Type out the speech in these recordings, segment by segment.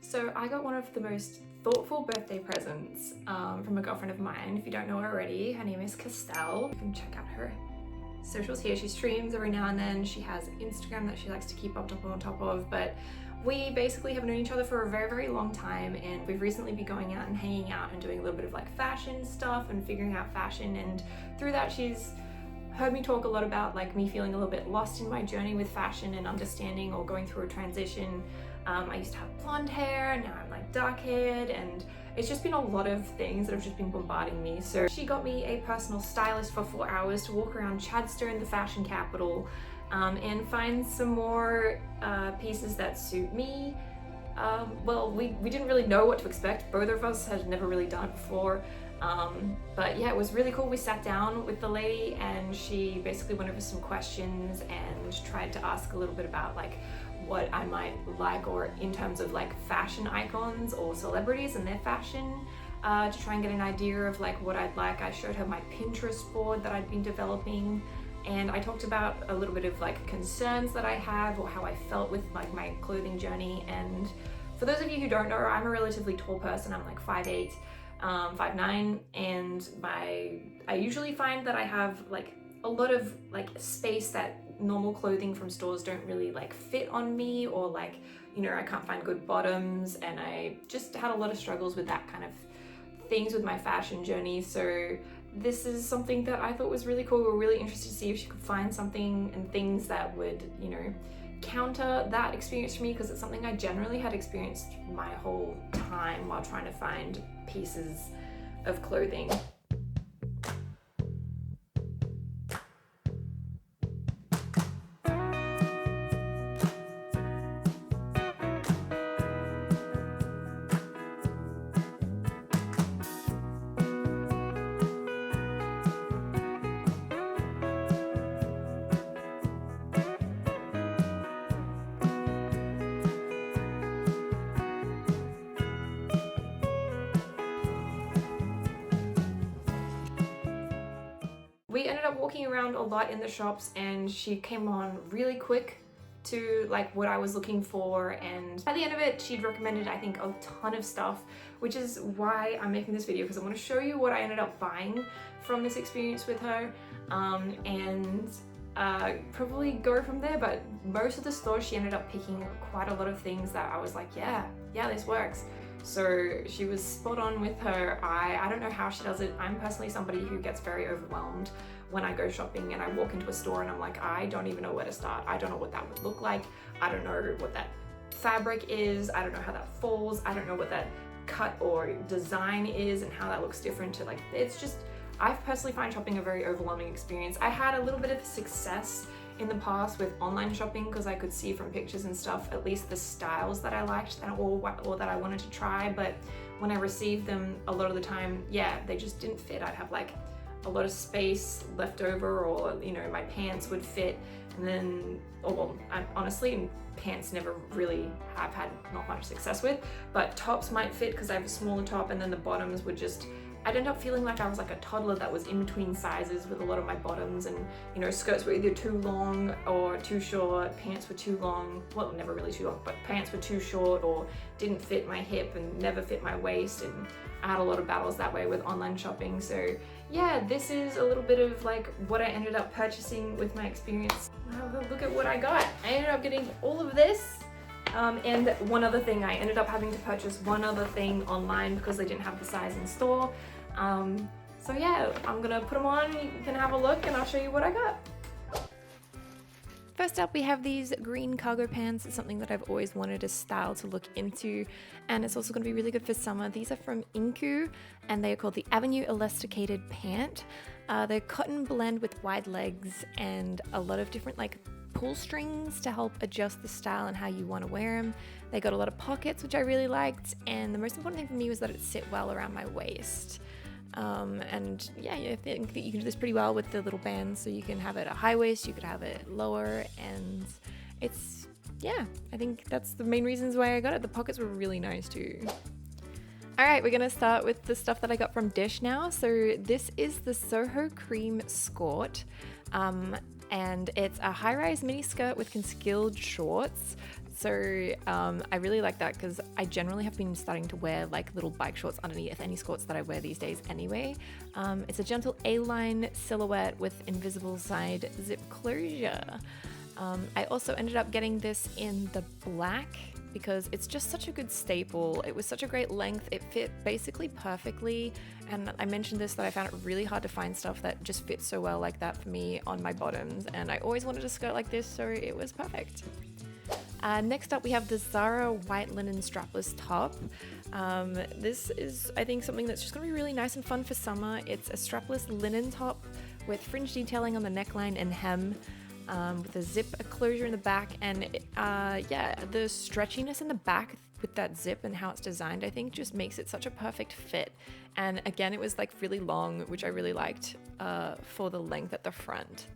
So I got one of the most thoughtful birthday presents from a girlfriend of mine. If you don't know her already, her name is Castell. You can check out her socials here. She streams every now and then. She has Instagram that she likes to keep on top of, but we basically have known each other for a very, very long time, and we've recently been going out and hanging out and doing a little bit of like fashion stuff and figuring out fashion, and through that she's heard me talk a lot about like me feeling a little bit lost in my journey with fashion and understanding or going through a transition. I used to have blonde hair, and now I'm like dark haired, and it's just been a lot of things that have just been bombarding me. So she got me a personal stylist for 4 hours to walk around Chadstone, the fashion capital, and find some more pieces that suit me. Well, we didn't really know what to expect. Both of us had never really done it before. But yeah, it was really cool. We sat down with the lady and she basically went over some questions and tried to ask a little bit about like what I might like, or in terms of like fashion icons or celebrities and their fashion, to try and get an idea of like what I'd like. I showed her my Pinterest board that I'd been developing, and I talked about a little bit of like concerns that I have or how I felt with like my clothing journey. And for those of you who don't know, I'm a relatively tall person. I'm like 5'8", 5'9", and I usually find that I have like a lot of like space that normal clothing from stores don't really like fit on me, or like, you know, I can't find good bottoms, and I just had a lot of struggles with that kind of things with my fashion journey. So this is something that I thought was really cool. We were really interested to see if she could find something and things that would, you know, counter that experience for me, because it's something I generally had experienced my whole time while trying to find pieces of clothing. We ended up walking around a lot in the shops, and she came on really quick to like what I was looking for, and by the end of it she'd recommended I think a ton of stuff, which is why I'm making this video, because I want to show you what I ended up buying from this experience with her, and probably go from there. But most of the stores she ended up picking quite a lot of things that I was like, yeah, this works. So she was spot on with her eye. I don't know how she does it. I'm personally somebody who gets very overwhelmed when I go shopping and I walk into a store and I'm like, I don't even know where to start. I don't know what that would look like. I don't know what that fabric is. I don't know how that falls. I don't know what that cut or design is and how that looks different to like, it's just, I personally find shopping a very overwhelming experience. I had a little bit of success in the past with online shopping because I could see from pictures and stuff at least the styles that I liked or that I wanted to try, but when I received them a lot of the time, yeah, they just didn't fit. I'd have like a lot of space left over, or you know, my pants would fit, and then, or well, honestly pants never really have had not much success with, but tops might fit because I have a smaller top, and then the bottoms would just, I'd end up feeling like I was like a toddler that was in between sizes with a lot of my bottoms, and you know, skirts were either too long or too short, pants were too long, well, never really too long, but pants were too short or didn't fit my hip and never fit my waist, and I had a lot of battles that way with online shopping. So yeah, this is a little bit of like what I ended up purchasing with my experience. Look at what I got. I ended up getting all of this. And one other thing, I ended up having to purchase one other thing online because they didn't have the size in store. So yeah, I'm gonna put them on, you can have a look, and I'll show you what I got. First up, we have these green cargo pants. It's something that I've always wanted a style to look into, and it's also going to be really good for summer. These are from Inku, and they are called the Avenue Elasticated Pant. They're cotton blend with wide legs and a lot of different like pull strings to help adjust the style and how you want to wear them. They got a lot of pockets, which I really liked, and the most important thing for me was that it sit well around my waist. And yeah, I think that you can do this pretty well with the little bands, so you can have it a high waist, you could have it lower, and it's, yeah, I think that's the main reasons why I got it. The pockets were really nice too. Alright, we're gonna start with the stuff that I got from Dish now. So this is the Soho Cream Skirt, and it's a high-rise mini skirt with concealed shorts. So I really like that because I generally have been starting to wear like little bike shorts underneath any skirts that I wear these days anyway. It's a gentle A-line silhouette with invisible side zip closure. I also ended up getting this in the black because it's just such a good staple. It was such a great length. It fit basically perfectly. And I mentioned this, that I found it really hard to find stuff that just fits so well like that for me on my bottoms. And I always wanted a skirt like this, so it was perfect. Next up, we have the Zara white linen strapless top. This is, I think, something that's just gonna be really nice and fun for summer. It's a strapless linen top with fringe detailing on the neckline and hem. With a zip, a closure in the back, and yeah, the stretchiness in the back with that zip and how it's designed, I think just makes it such a perfect fit. And again, it was like really long, which I really liked for the length at the front.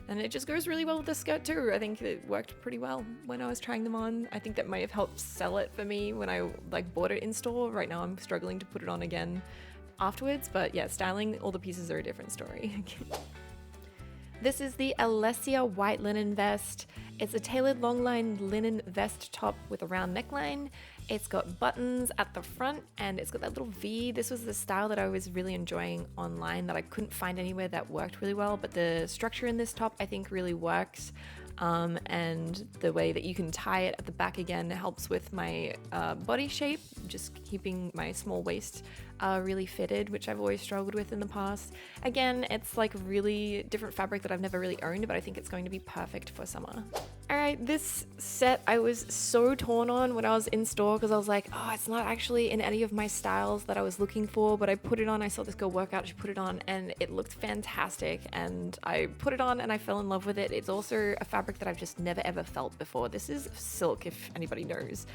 And it just goes really well with the skirt too. I think it worked pretty well when I was trying them on. I think that might have helped sell it for me when I like bought it in store. Right now I'm struggling to put it on again afterwards, but yeah, styling all the pieces are a different story. This is the Alessia white linen vest. It's a tailored long-line linen vest top with a round neckline. It's got buttons at the front and it's got that little V. This was the style that I was really enjoying online that I couldn't find anywhere that worked really well, but the structure in this top I think really works. And the way that you can tie it at the back again helps with my body shape, just keeping my small waist really fitted, which I've always struggled with in the past. Again, it's like really different fabric that I've never really owned, but I think it's going to be perfect for summer. All right, this set I was so torn on when I was in store because I was like, oh, it's not actually in any of my styles that I was looking for, but I put it on. I saw this girl work out, she put it on and it looked fantastic, and I put it on and I fell in love with it. It's also a fabric that I've just never ever felt before. This is silk, if anybody knows.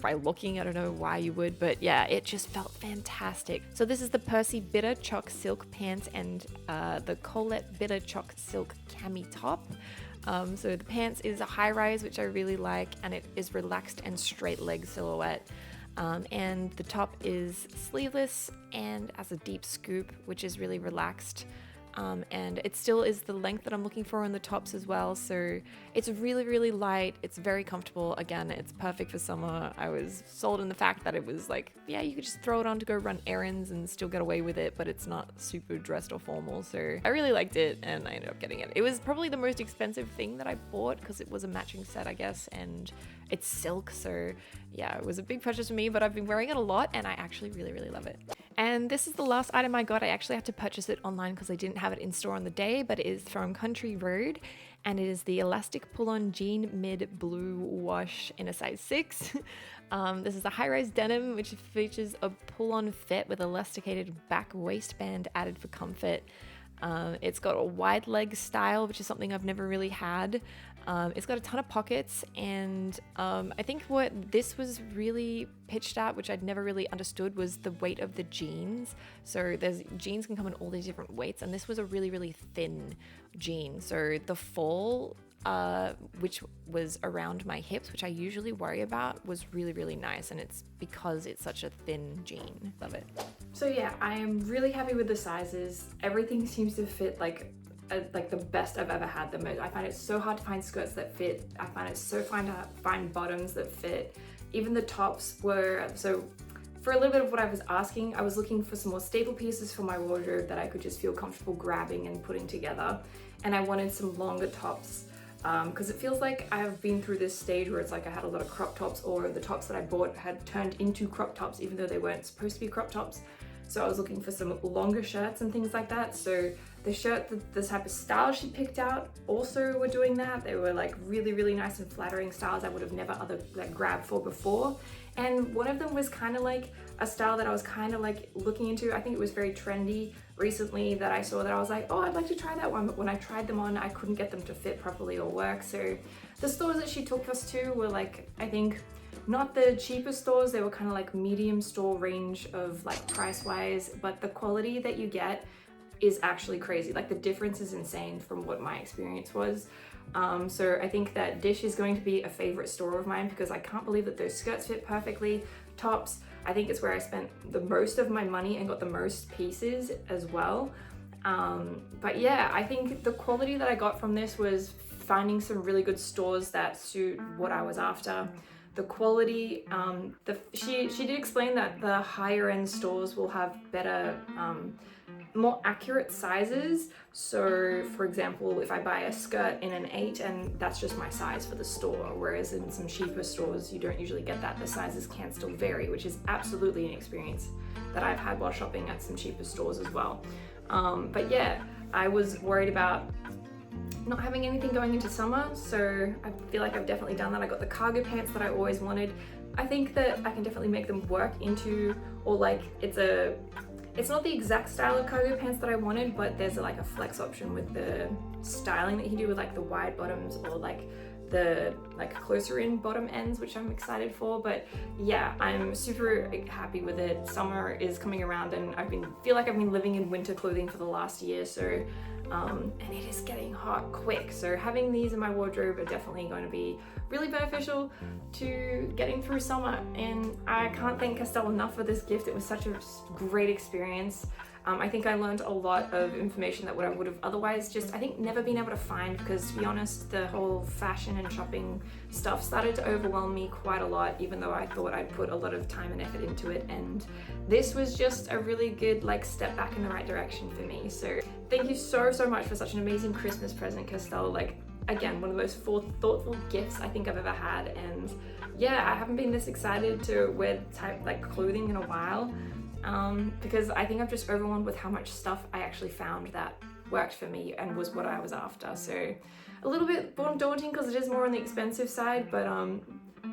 By looking, I don't know why you would, but yeah, it just felt fantastic. So this is the Percy Bitter Choc Silk Pants and the Colette Bitter Choc Silk Cami Top. So the pants is a high rise, which I really like, and it is relaxed and straight leg silhouette. And the top is sleeveless and has a deep scoop, which is really relaxed. And it still is the length that I'm looking for on the tops as well. So it's really, really light. It's very comfortable. Again, it's perfect for summer. I was sold in the fact that it was like, yeah, you could just throw it on to go run errands and still get away with it, but it's not super dressed or formal. So I really liked it and I ended up getting it. It was probably the most expensive thing that I bought because it was a matching set, I guess, and it's silk. So yeah, it was a big purchase for me, but I've been wearing it a lot and I actually really, really love it. And this is the last item I got. I actually had to purchase it online because I didn't have it in store on the day, but it is from Country Road and it is the elastic pull-on jean mid blue wash in a size 6. This is a high-rise denim which features a pull-on fit with elasticated back waistband added for comfort. It's got a wide leg style, which is something I've never really had. It's got a ton of pockets, and I think what this was really pitched at, which I'd never really understood, was the weight of the jeans. So jeans can come in all these different weights, and this was a really, really thin jean. So the fall, which was around my hips, which I usually worry about, was really, really nice, and it's because it's such a thin jean. Love it. So yeah, I am really happy with the sizes. Everything seems to fit like the best I've ever had the most. I find it so hard to find skirts that fit. I find it so fun to find bottoms that fit. Even the tops were, so for a little bit of what I was asking, I was looking for some more staple pieces for my wardrobe that I could just feel comfortable grabbing and putting together. And I wanted some longer tops because it feels like I've been through this stage where it's like I had a lot of crop tops, or the tops that I bought had turned into crop tops even though they weren't supposed to be crop tops. So I was looking for some longer shirts and things like that. So the shirt, the type of style she picked out also were doing that. They were like really, really nice and flattering styles I would have never grabbed for before. And one of them was kind of like a style that I was kind of like looking into. I think it was very trendy recently that I saw that I was like, oh, I'd like to try that one. But when I tried them on, I couldn't get them to fit properly or work. So the stores that she took us to were like, I think, not the cheapest stores. They were kind of like medium store range of like price wise, but the quality that you get is actually crazy. Like the difference is insane from what my experience was. So I think that Dish is going to be a favorite store of mine because I can't believe that those skirts fit perfectly. Tops, I think it's where I spent the most of my money and got the most pieces as well. But yeah, I think the quality that I got from this was finding some really good stores that suit what I was after. The quality, she did explain that the higher end stores will have better, more accurate sizes. So for example, if I buy a skirt in an 8 and that's just my size for the store, whereas in some cheaper stores you don't usually get that. The sizes can still vary, which is absolutely an experience that I've had while shopping at some cheaper stores as well. But yeah, I was worried about not having anything going into summer, so I feel like I've definitely done that. I got the cargo pants that I always wanted. I think that I can definitely make them work into, or like it's not the exact style of cargo pants that I wanted, but there's like a flex option with the styling that you can do with like the wide bottoms or like the closer in bottom ends, which I'm excited for. But yeah, I'm super happy with it. Summer is coming around and feel like I've been living in winter clothing for the last year, so and it is getting hot quick, so having these in my wardrobe are definitely going to be really beneficial to getting through summer. And I can't thank Castell enough for this gift. It was such a great experience. I think I learned a lot of information that I would have otherwise just, I think, never been able to find, because to be honest, the whole fashion and shopping stuff started to overwhelm me quite a lot, even though I thought I'd put a lot of time and effort into it. And this was just a really good step back in the right direction for me. So thank you so much for such an amazing Christmas present, Castell. Again, one of the most thoughtful gifts I think I've ever had. And yeah, I haven't been this excited to wear clothing in a while. Because I think I've just overwhelmed with how much stuff I actually found that worked for me and was what I was after. So a little bit daunting because it is more on the expensive side, but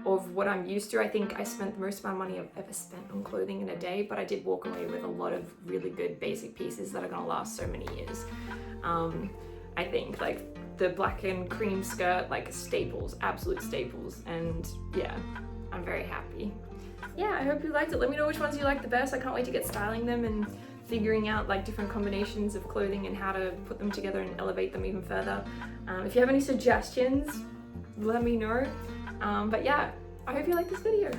of what I'm used to. I think I spent the most amount of money I've ever spent on clothing in a day, but I did walk away with a lot of really good basic pieces that are gonna last so many years. I think the black and cream skirt, staples, absolute staples, and yeah, I'm very happy. Yeah, I hope you liked it. Let me know which ones you like the best. I can't wait to get styling them and figuring out different combinations of clothing and how to put them together and elevate them even further. If you have any suggestions, let me know. But yeah, I hope you like this video.